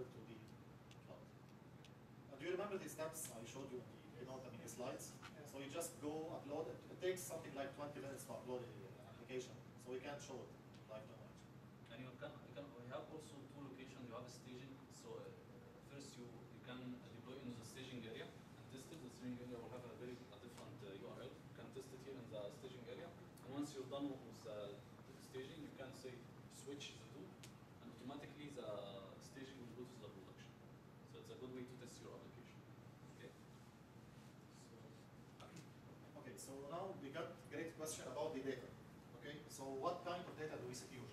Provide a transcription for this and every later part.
server to the cloud. Do you remember the steps I showed you in the keynote, I mean, the slides? Yeah. So you just go upload it. It takes something like 20 minutes to upload an application, so we can't show it live demo actually. And we have also two locations. You have a staging. So first you can deploy in the staging area and test it. The staging area will have a different URL. You can test it here in the staging area. And once you're done with the staging, you can say switch the two, and automatically the staging will go to the production. So it's a good way to test your application. Okay. Okay, so now we got great question about the data. Okay, so what kind of data do we secure?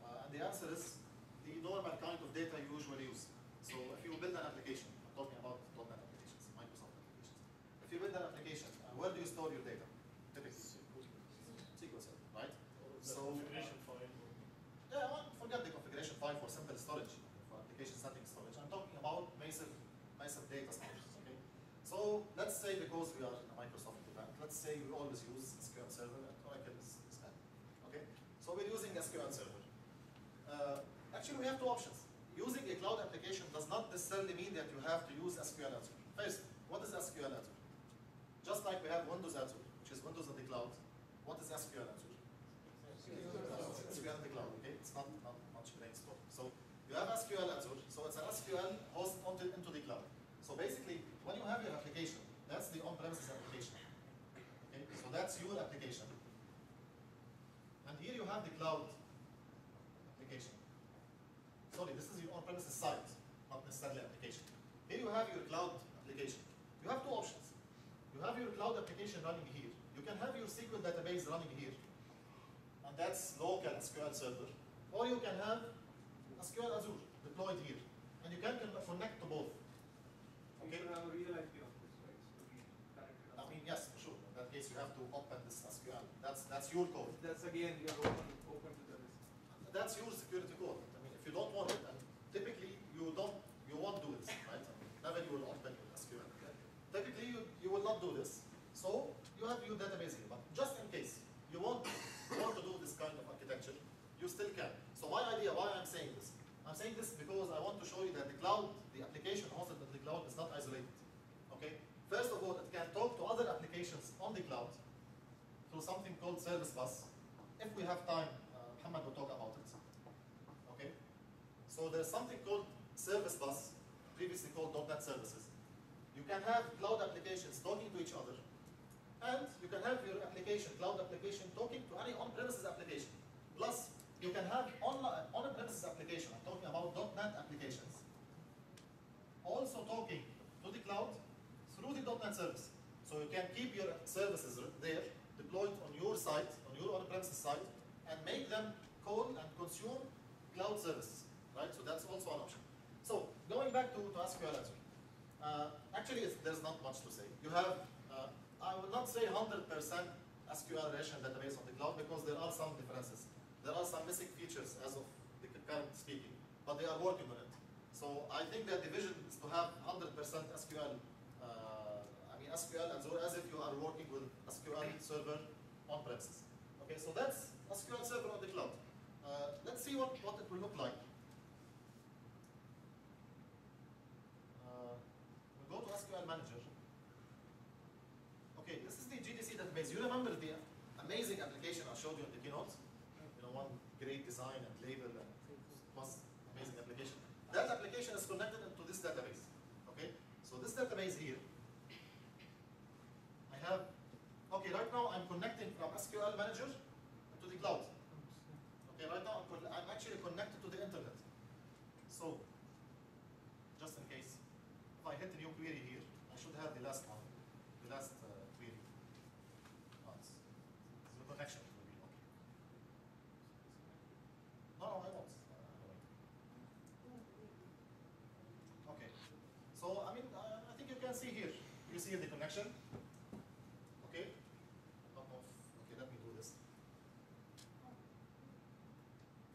And the answer is the normal kind of data you usually use. So if you build an application, I'm talking about .NET applications, Microsoft applications. If you build an application, where do you store your data? Typically, SQL Server, right? So configuration file. yeah, well, forget the configuration file for simple storage, for application setting storage. I'm talking about massive data storage. Okay. So let's say, because we are in a Microsoft event, let's say we always use SQL Server and Oracle is bad. Okay. So we're using SQL Server. Actually, we have two options. Using a cloud application does not necessarily mean that you have to use SQL Azure. First, what is SQL Azure? Just like we have Windows Azure, which is Windows in the cloud. What is SQL Azure? SQL in the cloud. Okay, it's not much brainstorm. So you have SQL Azure, so it's an SQL hosted into the cloud. So basically, when you have your application, that's the on-premises application. Okay, so that's your application. And here you have the cloud application. Sorry, this is your on-premises site, not necessarily application. Here you have your cloud application. You have two options. You have your cloud application running here. You can have your SQL database running here, and that's local SQL Server. Or you can have SQL Azure deployed here, and you can connect to both. You should have a real IP of this, right? So we connected. I mean, yes, for sure. In that case, you have to open this SQL. That's your code. That's again, you are open to the risk. That's your security code. I mean, if you don't want it, and typically you won't do this, right? I mean, never you will open your SQL. Typically, you will not do this. So you have your database here, but just in case you want to do this kind of architecture, you still can. So my idea, why I'm saying this? I'm saying this because I want to show you that the cloud, the application hosted in the cloud is not isolated. Okay? First of all, it can talk to other applications on the cloud through something called Service Bus. If we have time, Muhammad will talk about it. Okay? So there's something called Service Bus, previously called .NET Services. You can have cloud applications talking to each other, and you can have your application, cloud application, talking to any on-premises application. Plus, you can have on-premises application, I'm talking about .NET applications, also talking to the cloud through the .NET service. So you can keep your services there, deployed on your site, on your on-premises site, and make them call and consume cloud services, right? So that's also an option. So going back to SQL Azure, actually there's not much to say. You have, I will not say 100% SQL relational database on the cloud because there are some differences. There are some missing features as of the current speaking, but they are working on it. So I think that the vision is to have 100% SQL, SQL Azure as if you are working with SQL Server on premises. Okay, so that's SQL Server on the cloud. Let's see what it will look like. We'll go to SQL Manager. Okay, this is the GDC database. You remember the amazing application I showed you in the keynote? You know, one great design and label and plus amazing application. That application is connected into this database. Okay, so this database here, I have, okay, right now I'm connecting from SQL Manager to the cloud. Okay, right now I'm actually connected to the internet. So, just in case, if I hit a new query here, I should have the last one, the last query. Oh, it's the connection will be okay. No, I won't. Okay. So, I think you can see here. You see the connection. Okay. Okay, let me do this.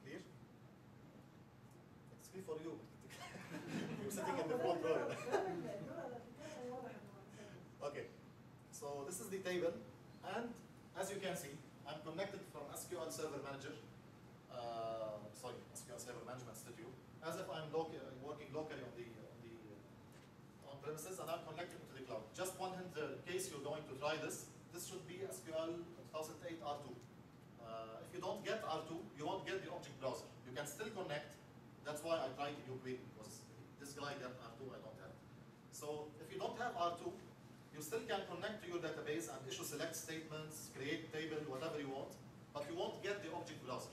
Clear? It's clear for you. You're sitting in the front row. Okay. So this is the table, and as you can see, I'm connected from SQL Server Manager. SQL Server Management Studio as if I'm working locally on the on premises, and I'm connecting to the cloud. Just one hint, in case you're going to try this, this should be SQL 2008 R2. If you don't get R2, you won't get the object browser. You can still connect. That's why I tried new query, because this guy got R2, I don't have. So if you don't have R2, you still can connect to your database and issue select statements, create table, whatever you want, but you won't get the object browser.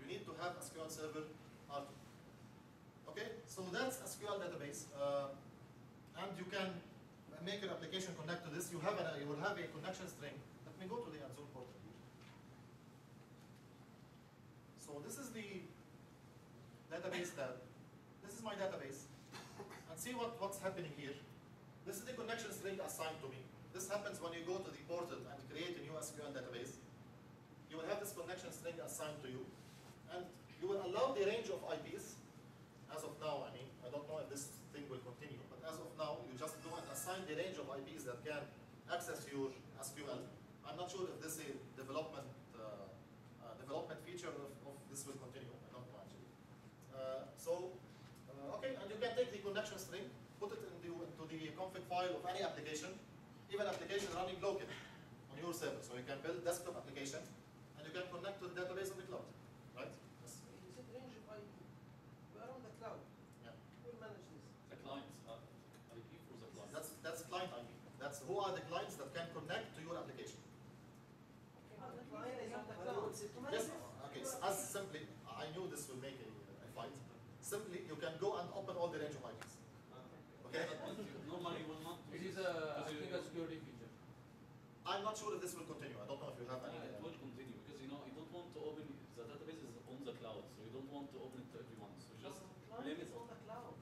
You need to have SQL Server R2. Okay, so that's SQL database, and you can make your application connect to this. You will have a connection string. Let me go to the Azure portal here. So this is the database tab. This is my database, and see what's happening here. This is the connection string assigned to me. This happens when you go to the portal and create a new SQL database. You will have this connection string assigned to you, and you will allow the range of IPs. As of now, I mean, I don't know if this thing will continue, but as of now, you just go and assign the range of IPs that can access your SQL. I'm not sure if this is a development feature of this will continue. I don't know actually. Okay, and you can take the connection string, put it into the config file of any application, even application running locally on your server. So you can build desktop application, and you can connect to the database on the cloud, right? Yes. You said range of IP. We are on the cloud. Yeah. Who will manage this? The clients, IP for the clients. That's client IP. That's who are the clients that can connect to your application. Okay, but the client is on the cloud. Yes. Okay. So as simply, I knew this will make a fight. Simply, you can go and open all the range of IPs. Okay. Normally you will not. It is a, I think, a security feature. I'm not sure if this will continue. I don't know if you have any. It will continue because you don't want to open the database is on the cloud, so you don't want to open it to everyone. So just client limit. is on the cloud.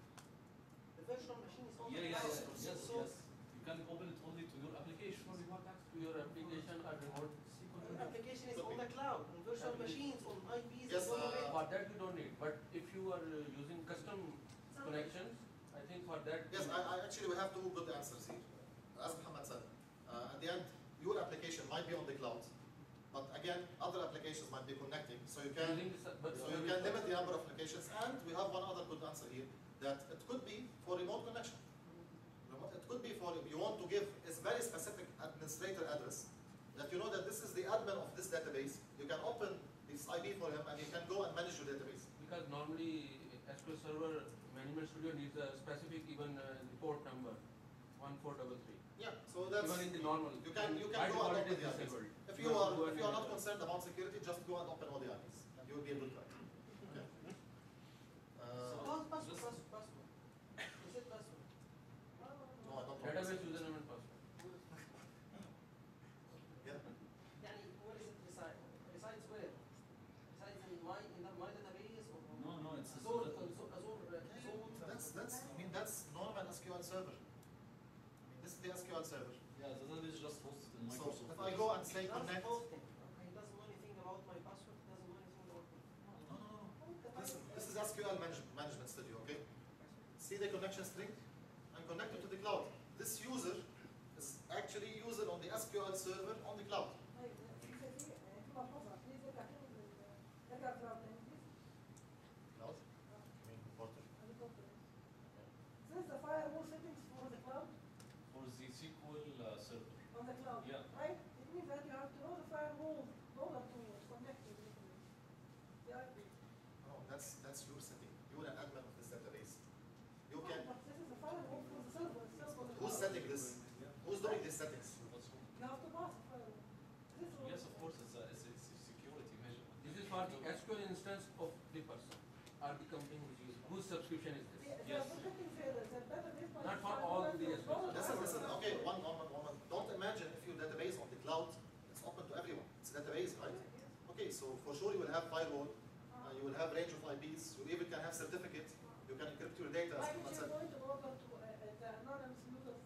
The virtual machine is on the Yes, cloud. yes. So You can open it only to your application. So remote access to your application or remote your SQL. application is on the cloud. On virtual machines, on IPs, Yes, is on the web. For that you don't need. But if you are using custom connections, I think for that. Yes, I actually we have two good answers here. As Muhammad said, at the end, your application might be on the cloud, but again, other applications might be connecting. So you can limit the number of applications. And we have one other good answer here, that it could be for remote connection. It could be for you want to give a very specific administrator address that you know that this is the admin of this database. You can open this IP for him, and you can go and manage your database. Because normally SQL Server Management Studio needs a specific even port number, 1433. Yeah, so that's Even in the normal. you can by go and default open it the is IPs. disabled. If you are not concerned about security, just go and open all the IPs, and you will be a good guy. Okay. Password. Is it password? No, I don't know. Database username and password. Yeah. Yani, where is it reside? Resides where? Resides in my database or? No, it's a Azure. That's normal SQL server. I mean, this is the SQL server. Yeah, the database is just hosted in So Microsoft. if I go and say That's connect, hosting. Okay, he doesn't know anything about my password. He doesn't know anything about me. no. This is SQL management studio. Okay. See the connection string? I'm connected to the cloud. This user is actually user on the SQL server on the cloud. Cloud? I mean portal. Since the firewall settings for the cloud For the SQL server. on the cloud, Yeah. right? It means that you have to know the firewall in order to connect to the IP. No, that's your setting. You're an admin of this database. You No, can. but this is the firewall for the server itself on the Who's cloud. setting this? Who's doing these settings? You have to pass the firewall. This is Yes, of course, it's a security measure. This is for the SQL instance of the person or the company whose subscription is this. the Yes. protecting failures, the database by Not the for firewall all is the not SQL. Listen, okay, one moment. Don't imagine if your database on the cloud is open to everyone. It's a database, right? Okay, so for sure you will have firewall, you will have range of IPs, you even can have certificate, you can encrypt your data. Why as did Muhammad you said. go into order to the anonymous users,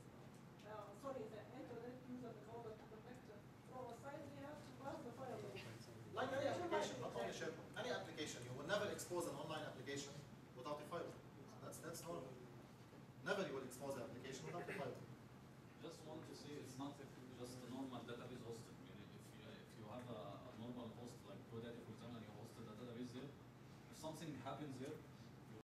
sorry, the internet user in order to protect from a site, they have to pass the firewall. Like any application, not only SharePoint, any application, you will never expose an online application without a firewall. That's normal. Never you will expose an application without a firewall. Just want to say it's not just a normal database hosted. I mean, if you have a normal host like GoDaddy, for example, and you hosted a database there, if something happens there,